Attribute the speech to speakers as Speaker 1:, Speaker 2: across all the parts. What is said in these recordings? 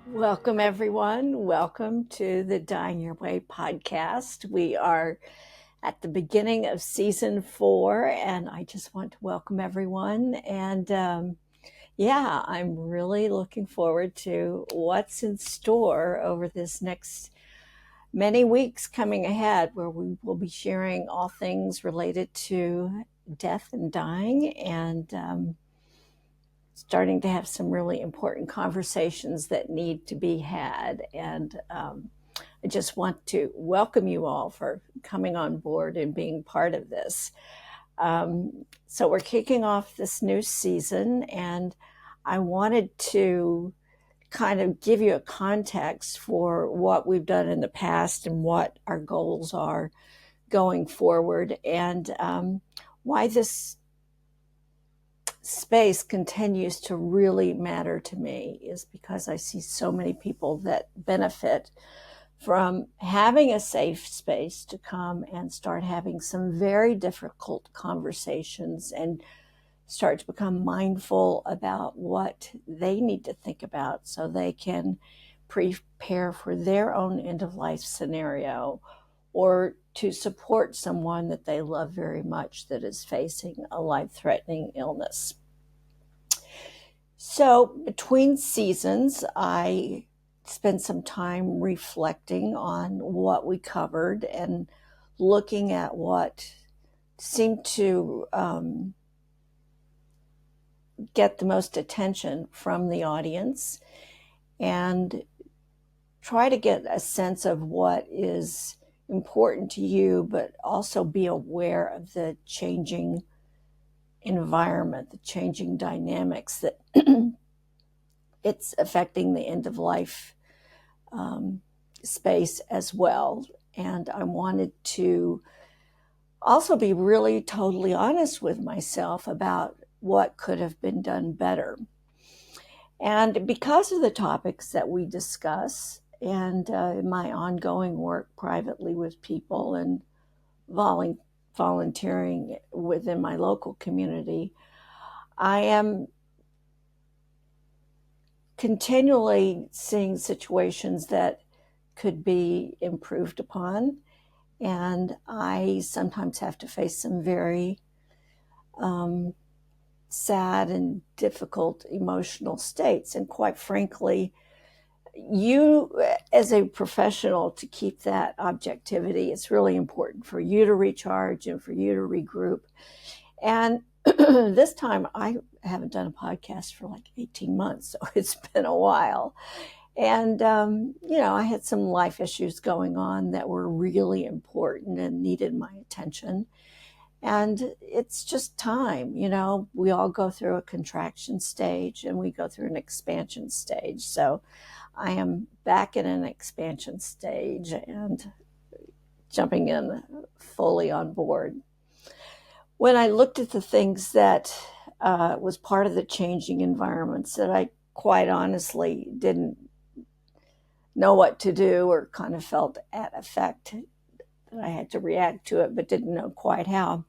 Speaker 1: Welcome, everyone. Welcome to the Dying Your Way podcast. We are at the beginning of season 4, and I just want to welcome everyone. And I'm really looking forward to what's in store over this next many weeks coming ahead, where we will be sharing all things related to death and dying, and starting to have some really important conversations that need to be had. And I just want to welcome you all for coming on board and being part of this. So we're kicking off this new season, and I wanted to kind of give you a context for what we've done in the past and what our goals are going forward, and why this space continues to really matter to me is because I see so many people that benefit from having a safe space to come and start having some very difficult conversations and start to become mindful about what they need to think about so they can prepare for their own end-of-life scenario, or to support someone that they love very much that is facing a life-threatening illness. So between seasons, I spent some time reflecting on what we covered and looking at what seemed to get the most attention from the audience, and try to get a sense of what is important to you, but also be aware of the changing environment, the changing dynamics that it's affecting the end of life space as well. And I wanted to also be really totally honest with myself about what could have been done better. And because of the topics that we discuss, and my ongoing work privately with people and volunteering within my local community, I am continually seeing situations that could be improved upon. And I sometimes have to face some very sad and difficult emotional states. And quite frankly, you as a professional, to keep that objectivity, it's really important for you to recharge and for you to regroup. And this time I haven't done a podcast for like 18 months, so it's been a while. And, I had some life issues going on that were really important and needed my attention. And it's just time, we all go through a contraction stage and we go through an expansion stage. So I am back in an expansion stage and jumping in fully on board. When I looked at the things that was part of the changing environments that I quite honestly didn't know what to do, or kind of felt at effect that I had to react to it but didn't know quite how,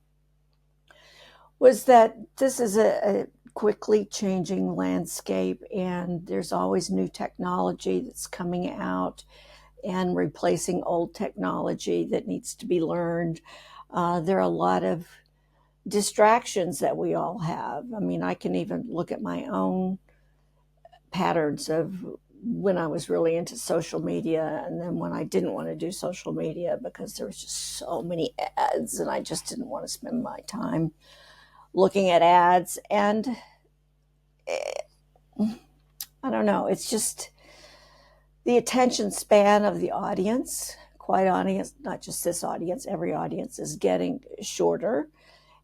Speaker 1: was that this is a quickly changing landscape, and there's always new technology that's coming out and replacing old technology that needs to be learned. There are a lot of distractions that we all have. I mean, I can even look at my own patterns of when I was really into social media, and then when I didn't want to do social media because there was just so many ads and I just didn't want to spend my time looking at ads. And I don't know, it's just the attention span of the audience, quite honest, not just this audience, every audience is getting shorter.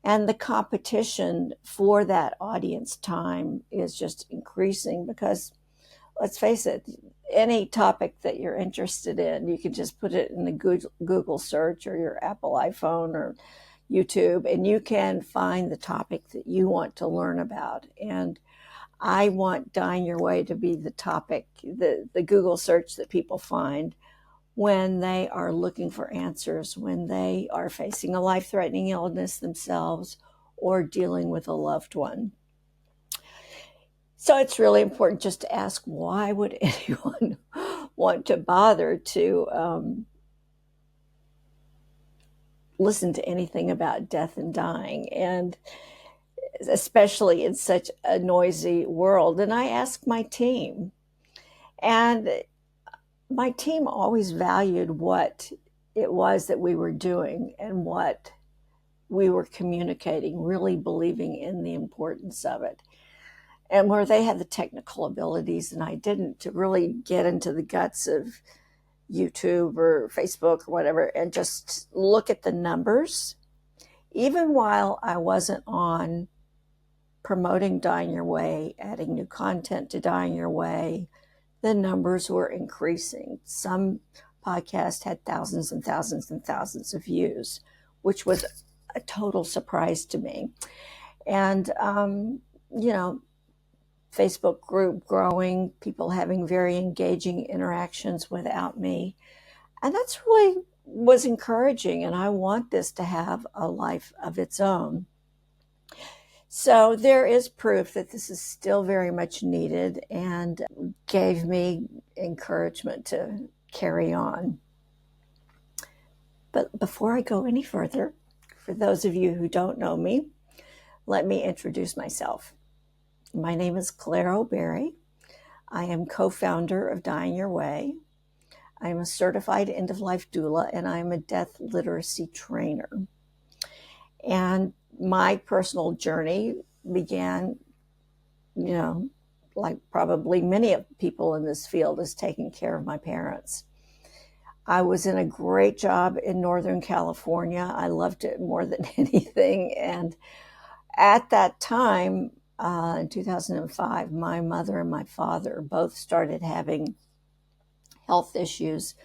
Speaker 1: And the competition for that audience time is just increasing because, let's face it, any topic that you're interested in, you can just put it in the Google search or your Apple iPhone or YouTube, and you can find the topic that you want to learn about. And I want Dying Your Way to be the topic, the Google search that people find when they are looking for answers, when they are facing a life-threatening illness themselves or dealing with a loved one. So it's really important just to ask, why would anyone want to bother to listen to anything about death and dying, and especially in such a noisy world? And I asked my team, and my team always valued what it was that we were doing and what we were communicating, really believing in the importance of it. And where they had the technical abilities and I didn't, to really get into the guts of YouTube or Facebook or whatever and just look at the numbers. Even while I wasn't on promoting Dying Your Way, adding new content to Dying Your Way, the numbers were increasing. Some podcasts had thousands and thousands and thousands of views, which was a total surprise to me. And, Facebook group growing, people having very engaging interactions without me. And that's really was encouraging. And I want this to have a life of its own. So there is proof that this is still very much needed and gave me encouragement to carry on. But before I go any further, for those of you who don't know me, let me introduce myself. My name is Claire O'Berry. I am co-founder of Dying Your Way. I am a certified end-of-life doula, and I am a death literacy trainer. And my personal journey began, like probably many of people in this field, as taking care of my parents. I was in a great job in Northern California. I loved it more than anything. And at that time, in 2005, my mother and my father both started having health issues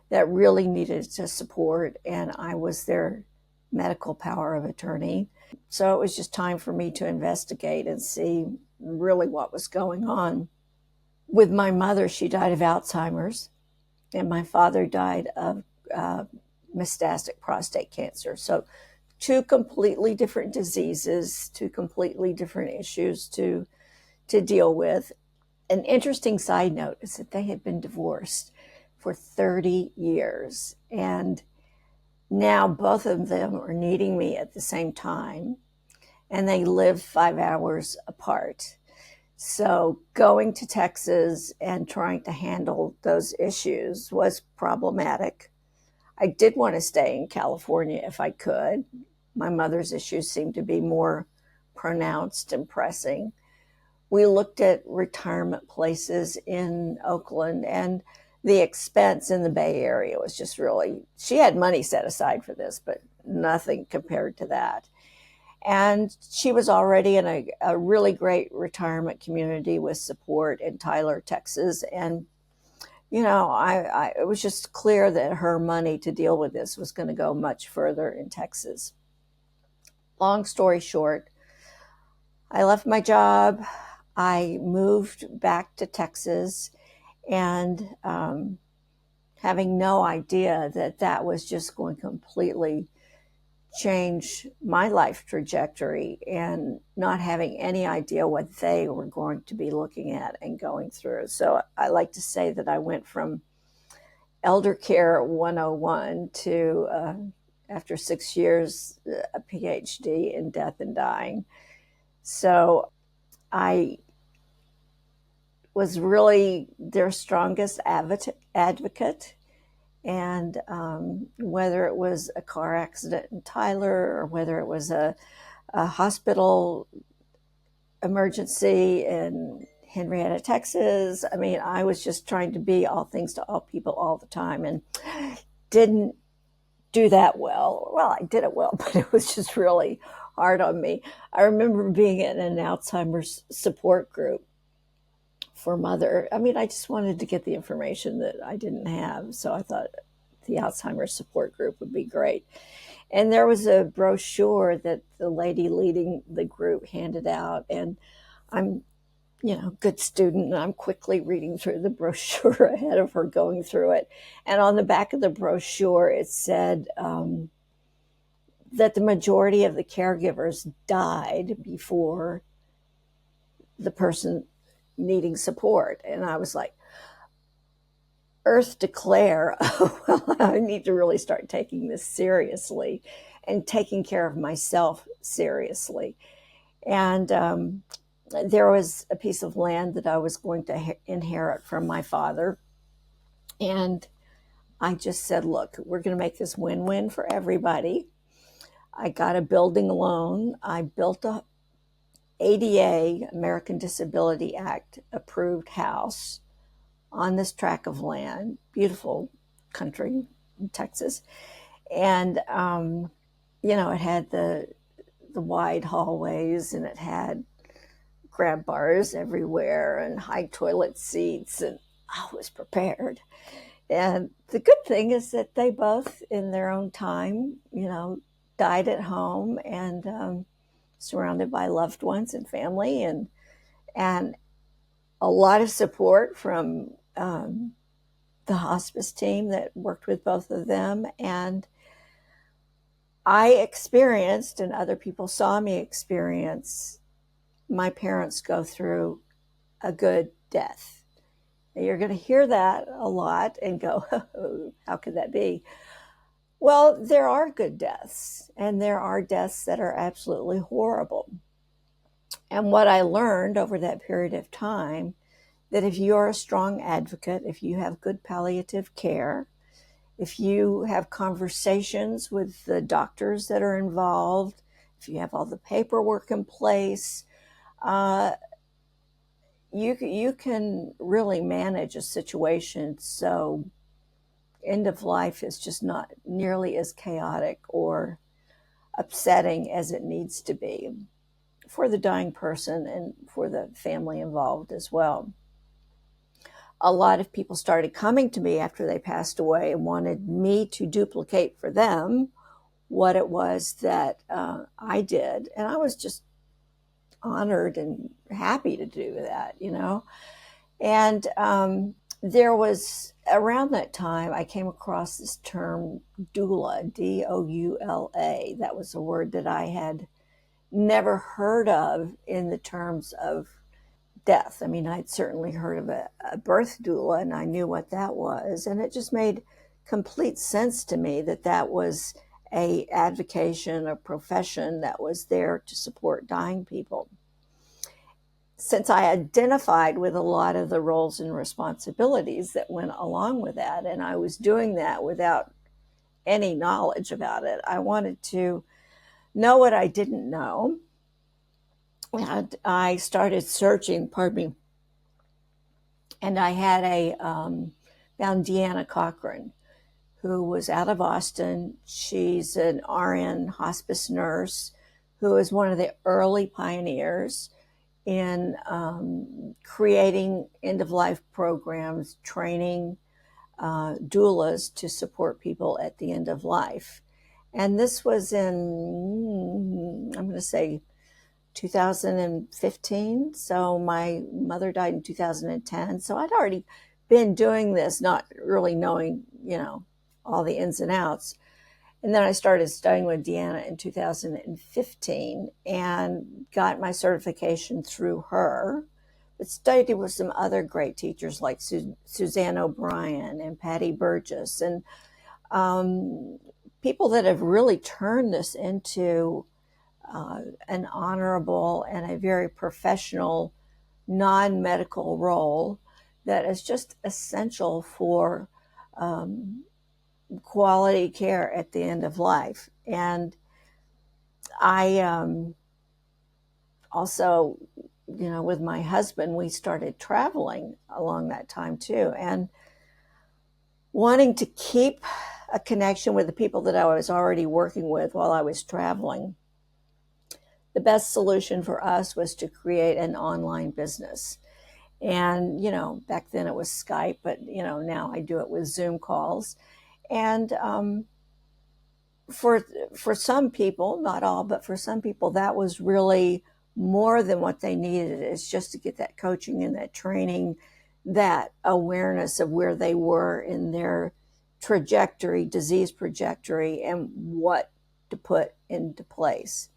Speaker 1: that really needed to support, and I was their medical power of attorney. So it was just time for me to investigate and see really what was going on. With my mother, she died of Alzheimer's, and my father died of metastatic prostate cancer. So two completely different diseases, two completely different issues to deal with. An interesting side note is that they had been divorced for 30 years. And now both of them are needing me at the same time. And they live 5 hours apart. So going to Texas and trying to handle those issues was problematic. I did want to stay in California if I could. My mother's issues seemed to be more pronounced and pressing. We looked at retirement places in Oakland, and the expense in the Bay Area was just really, she had money set aside for this, but nothing compared to that. And she was already in a really great retirement community with support in Tyler, Texas. And, it was just clear that her money to deal with this was going to go much further in Texas. Long story short, I left my job. I moved back to Texas, and having no idea that that was just going to completely change my life trajectory, and not having any idea what they were going to be looking at and going through. So I like to say that I went from Elder Care 101 to, after 6 years, a PhD in death and dying. So I was really their strongest advocate. And whether it was a car accident in Tyler, or whether it was a hospital emergency in Henrietta, Texas, I was just trying to be all things to all people all the time, and didn't do that well. Well, I did it well, but it was just really hard on me. I remember being in an Alzheimer's support group for mother. I just wanted to get the information that I didn't have. So I thought the Alzheimer's support group would be great. And there was a brochure that the lady leading the group handed out. And I'm, good student, and I'm quickly reading through the brochure ahead of her going through it. And on the back of the brochure, it said that the majority of the caregivers died before the person needing support. And I was like, Earth declare, well, I need to really start taking this seriously and taking care of myself seriously. And there was a piece of land that I was going to inherit from my father. And I just said, look, we're going to make this win-win for everybody. I got a building loan. I built a ADA, American Disability Act approved house on this tract of land, beautiful country in Texas. And, it had the wide hallways, and it had grab bars everywhere and high toilet seats, and I was prepared. And the good thing is that they both, in their own time, died at home and surrounded by loved ones and family, and a lot of support from the hospice team that worked with both of them. And I experienced, and other people saw me experience, my parents go through a good death. You're going to hear that a lot and go, oh, how could that be? Well, there are good deaths, and there are deaths that are absolutely horrible. And what I learned over that period of time, that if you're a strong advocate, if you have good palliative care, if you have conversations with the doctors that are involved, if you have all the paperwork in place, you can really manage a situation so end of life is just not nearly as chaotic or upsetting as it needs to be for the dying person and for the family involved as well. A lot of people started coming to me after they passed away and wanted me to duplicate for them what it was that I did. And I was just honored and happy to do that, And there was, around that time, I came across this term doula, D-O-U-L-A. That was a word that I had never heard of in the terms of death. I mean, I'd certainly heard of a birth doula, and I knew what that was. And it just made complete sense to me that that was a advocation, a profession that was there to support dying people. Since I identified with a lot of the roles and responsibilities that went along with that, and I was doing that without any knowledge about it, I wanted to know what I didn't know. And I started searching, and I had found Deanna Cochran, who was out of Austin. She's an RN hospice nurse who was one of the early pioneers in creating end-of-life programs, training doulas to support people at the end of life. And this was in, I'm going to say, 2015. So my mother died in 2010. So I'd already been doing this, not really knowing, all the ins and outs. And then I started studying with Deanna in 2015 and got my certification through her, but studied with some other great teachers like Suzanne O'Brien and Patty Burgess, and people that have really turned this into an honorable and a very professional, non-medical role that is just essential for quality care at the end of life. And I also, with my husband, we started traveling along that time too, and wanting to keep a connection with the people that I was already working with while I was traveling. The best solution for us was to create an online business. And, back then it was Skype, but, now I do it with Zoom calls. And for some people, not all, but for some people, that was really more than what they needed. It's just to get that coaching and that training, that awareness of where they were in their trajectory, disease trajectory, and what to put into place.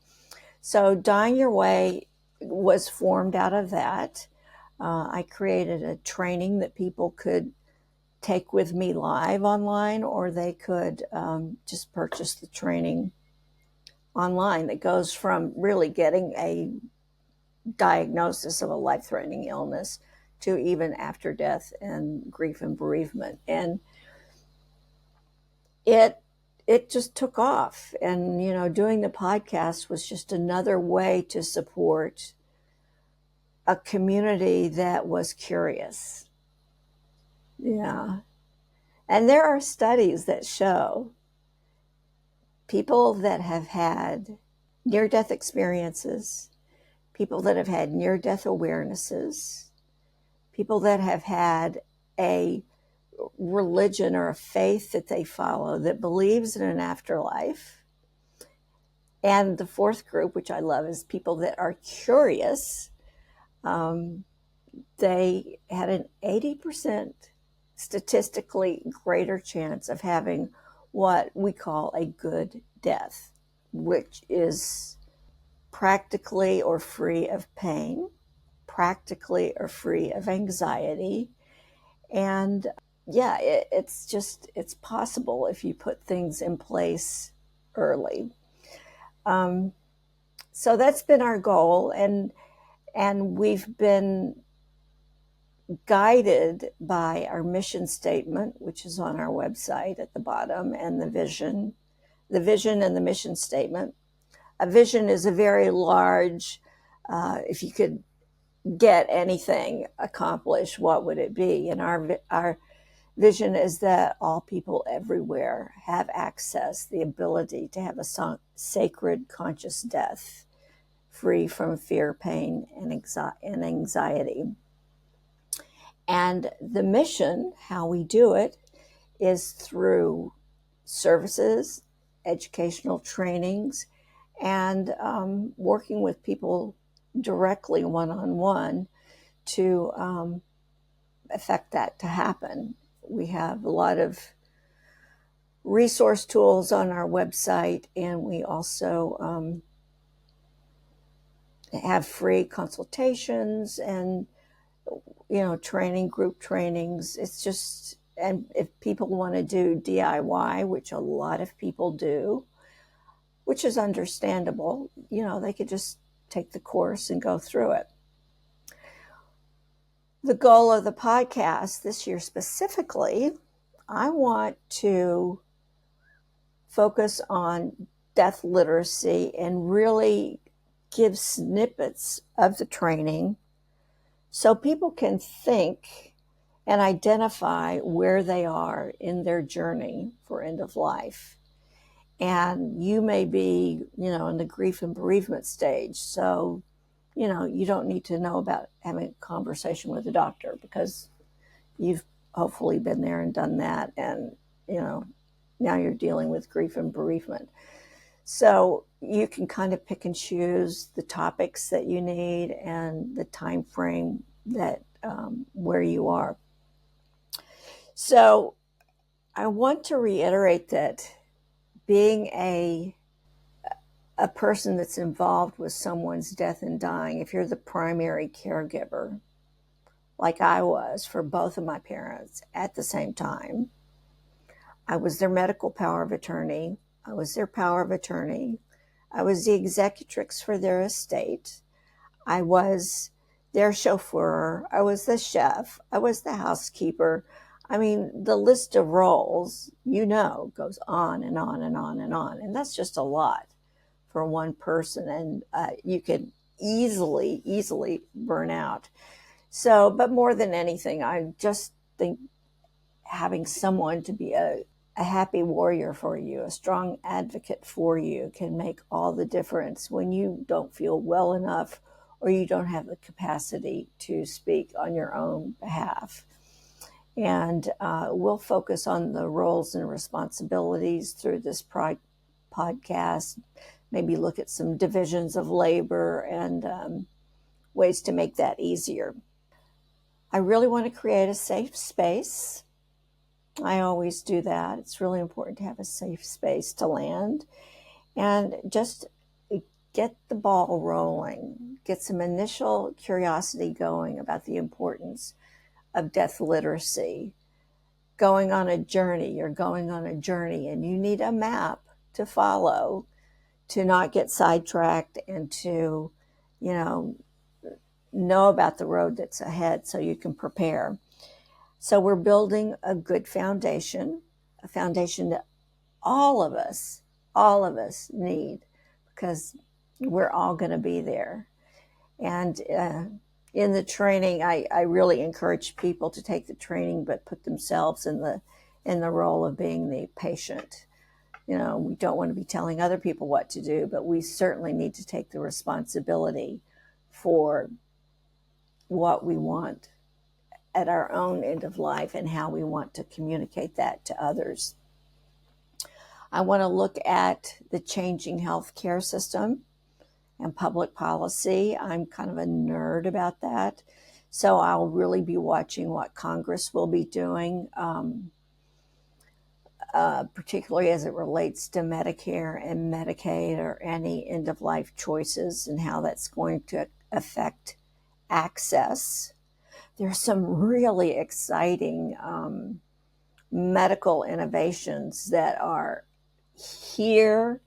Speaker 1: So Dying Your Way was formed out of that. I created a training that people could take with me live online, or they could just purchase the training online that goes from really getting a diagnosis of a life-threatening illness to even after death and grief and bereavement. And it just took off. And, doing the podcast was just another way to support a community that was curious. Yeah. And there are studies that show people that have had near-death experiences, people that have had near-death awarenesses, people that have had a religion or a faith that they follow that believes in an afterlife. And the fourth group, which I love, is people that are curious. They had an 80% statistically greater chance of having what we call a good death, which is practically or free of pain, practically or free of anxiety. And yeah, it's possible if you put things in place early. So that's been our goal, and we've been guided by our mission statement, which is on our website at the bottom, and the vision and the mission statement. A vision is a very large, if you could get anything accomplished, what would it be? And our vision is that all people everywhere have access, the ability to have a sacred conscious death, free from fear, pain, and anxiety. And the mission, how we do it, is through services, educational trainings, and working with people directly one-on-one to affect that to happen. We have a lot of resource tools on our website, and we also have free consultations and group trainings. It's just, and if people want to do DIY, which a lot of people do, which is understandable, they could just take the course and go through it. The goal of the podcast this year specifically, I want to focus on death literacy and really give snippets of the training so people can think and identify where they are in their journey for end of life. And you may be, in the grief and bereavement stage. So, you don't need to know about having a conversation with a doctor, because you've hopefully been there and done that. And, now you're dealing with grief and bereavement. So you can kind of pick and choose the topics that you need and the time frame that where you are. So I want to reiterate that being a person that's involved with someone's death and dying, if you're the primary caregiver, like I was for both of my parents at the same time, I was their medical power of attorney. I was their power of attorney. I was the executrix for their estate. I was their chauffeur. I was the chef. I was the housekeeper. I mean, the list of roles, goes on and on and on and on. And that's just a lot for one person. And you could easily burn out. So, but more than anything, I just think having someone to be a happy warrior for you, a strong advocate for you, can make all the difference when you don't feel well enough or you don't have the capacity to speak on your own behalf. And we'll focus on the roles and responsibilities through this podcast, maybe look at some divisions of labor and ways to make that easier. I really want to create a safe space. I always do that. It's really important to have a safe space to land and just get the ball rolling, get some initial curiosity going about the importance of death literacy. Going on a journey, you're going on a journey, and you need a map to follow to not get sidetracked and to, know about the road that's ahead so you can prepare. So we're building a good foundation, a foundation that all of us need, because we're all going to be there. And in the training, I really encourage people to take the training, but put themselves in the role of being the patient. We don't want to be telling other people what to do, but we certainly need to take the responsibility for what we want at our own end of life and how we want to communicate that to others. I want to look at the changing healthcare system and public policy. I'm kind of a nerd about that. So I'll really be watching what Congress will be doing, particularly as it relates to Medicare and Medicaid or any end-of-life choices and how that's going to affect access. There's some really exciting medical innovations that are here,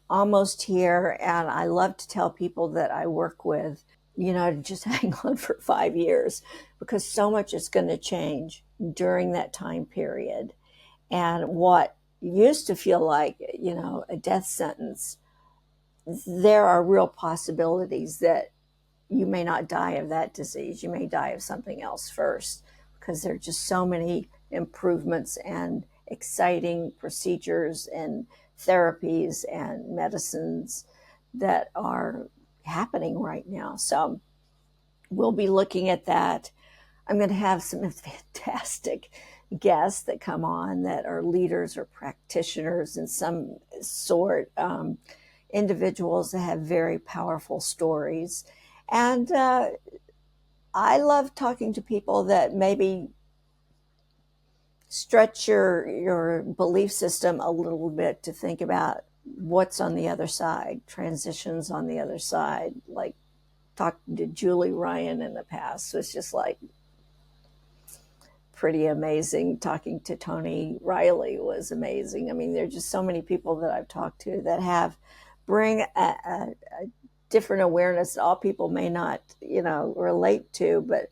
Speaker 1: almost here, and I love to tell people that I work with, to just hang on for 5 years, because so much is going to change during that time period. And what used to feel like, a death sentence, there are real possibilities that you may not die of that disease. You may die of something else first, because there are just so many improvements and exciting procedures and therapies and medicines that are happening right now. So we'll be looking at that. I'm going to have some fantastic guests that come on that are leaders or practitioners in some sort, individuals that have very powerful stories. And I love talking to people that maybe stretch your belief system a little bit to think about what's on the other side, transitions on the other side. Like talking to Julie Ryan in the past was just like pretty amazing. Talking to Tony Riley was amazing. I mean, there are just so many people that I've talked to that bring a different awareness that all people may not, relate to, but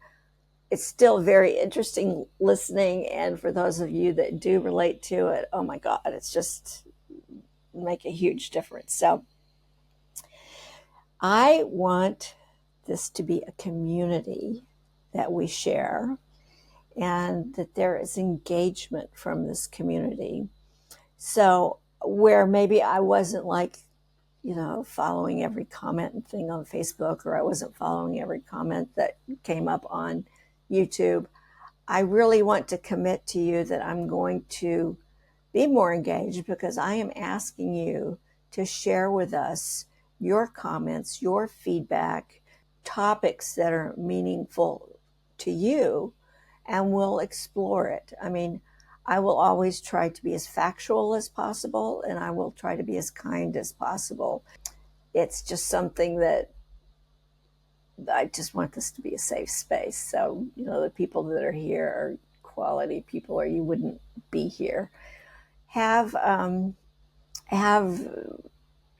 Speaker 1: it's still very interesting listening. And for those of you that do relate to it, oh my God, it's just make a huge difference. So I want this to be a community that we share and that there is engagement from this community. So where maybe I wasn't following every comment and thing on Facebook, or I wasn't following every comment that came up on YouTube, I really want to commit to you that I'm going to be more engaged, because I am asking you to share with us your comments, your feedback, topics that are meaningful to you, and we'll explore it. I mean, I will always try to be as factual as possible, and I will try to be as kind as possible. It's just something that I just want this to be a safe space. So, the people that are here are quality people, or you wouldn't be here. Have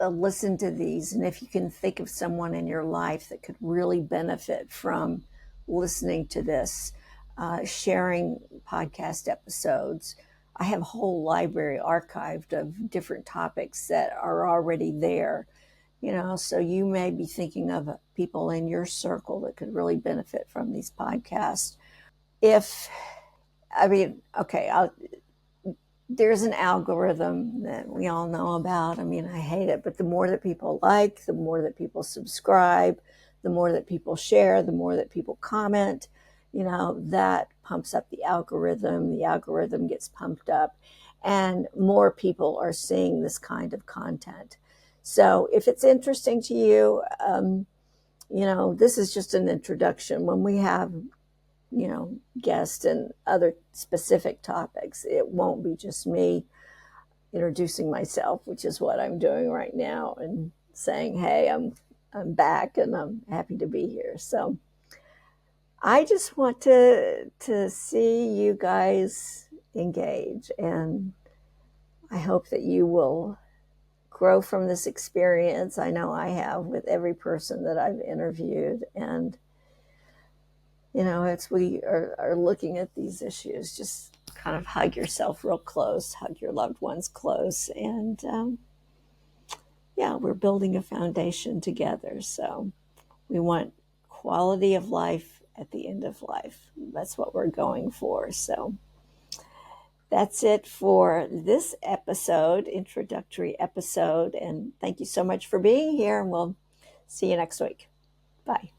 Speaker 1: listen to these, and if you can think of someone in your life that could really benefit from listening to this, sharing podcast episodes. I have a whole library archived of different topics that are already there. So you may be thinking of people in your circle that could really benefit from these podcasts. There's an algorithm that we all know about. I mean, I hate it, but the more that people like, the more that people subscribe, the more that people share, the more that people comment, that pumps up the algorithm. The algorithm gets pumped up, and more people are seeing this kind of content. So if it's interesting to you, this is just an introduction. When we have, guests and other specific topics, it won't be just me introducing myself, which is what I'm doing right now. And saying, hey, I'm back and I'm happy to be here. So I just want to see you guys engage, and I hope that you will grow from this experience. I know I have with every person that I've interviewed. And, as we are looking at these issues, just kind of hug yourself real close, hug your loved ones close. And yeah, we're building a foundation together. So we want quality of life at the end of life. That's what we're going for. So that's it for this episode, introductory episode. And thank you so much for being here. And we'll see you next week. Bye.